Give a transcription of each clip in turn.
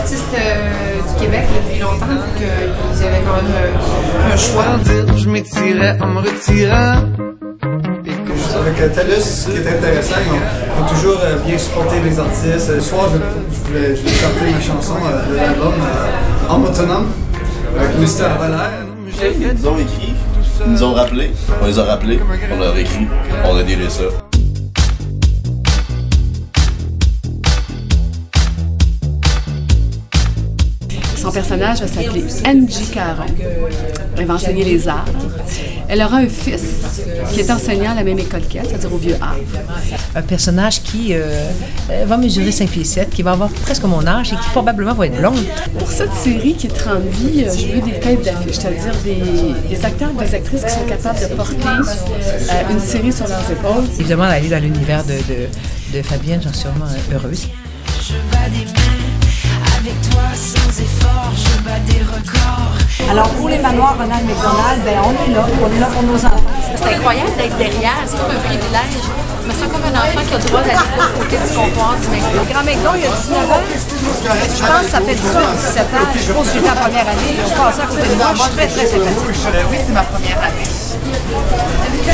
artistes du Québec depuis longtemps, donc ils avaient quand même un choix. Je m'étirais en me retirant. Avec TELUS, ce qui est intéressant, ils ont toujours bien supporté les artistes. Ce soir, je voulais chanter ma chanson de l'album en autonome avec Mr. Valère. Ils nous ont écrit, ils nous ont rappelé, on les a rappelés, on leur a écrit, on a délai ça. Son personnage va s'appeler Angie Caron. Elle va enseigner les arts. Elle aura un fils qui est enseignant à la même école qu'elle, c'est-à-dire au Vieux-Havre. Un personnage qui va mesurer 5 pieds 7, qui va avoir presque mon âge et qui probablement va être blonde. Pour cette série qui est 30 vies, j'ai eu des têtes d'affiche, c'est-à-dire des acteurs et des actrices qui sont capables de porter une série sur leurs épaules. Évidemment, aller dans l'univers de Fabienne, j'en suis sûrement heureuse. Je bats des mains, avec toi sans effort, je bats des records. Alors pour les manoirs Ronald McDonald, ben on est là pour nos enfants. C'est incroyable d'être derrière, c'est comme un privilège. Je me sens comme un enfant qui a le droit d'aller de l'autre côté du comptoir du McDo. Le Grand McDo, il y a 19 ans, je pense que ça fait 18 ou 17 ans. Je pense que j'étais en première année. Ils ont passé à côté de moi, je suis très très sympathique. Oui, c'est ma première année.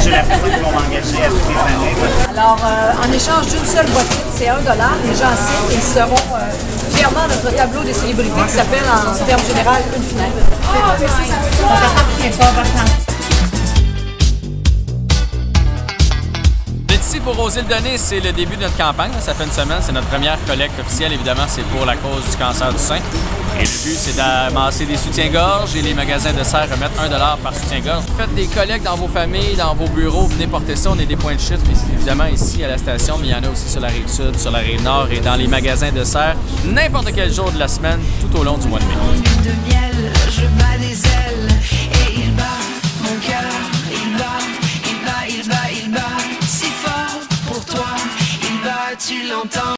J'ai l'impression qu'ils vont m'engager à toutes les années. Alors, en échange d'une seule boîte, c'est $1. Les gens signent et ils seront fièrement notre tableau des célébrités qui s'appelle en termes général une fenêtre. Ici pour Aux Îles Données, c'est le début de notre campagne. Ça fait une semaine, c'est notre première collecte officielle. Évidemment, c'est pour la cause du cancer du sein. Et le but, c'est d'amasser des soutiens-gorge et les magasins de serre remettent $1 par soutien-gorge. Faites des collectes dans vos familles, dans vos bureaux, venez porter ça. On est des points de chute, évidemment, ici à la station, mais il y en a aussi sur la Rive-Sud, sur la Rive-Nord et dans les magasins de serre, n'importe quel jour de la semaine, tout au long du mois de mai. De miel, je bats des ailes.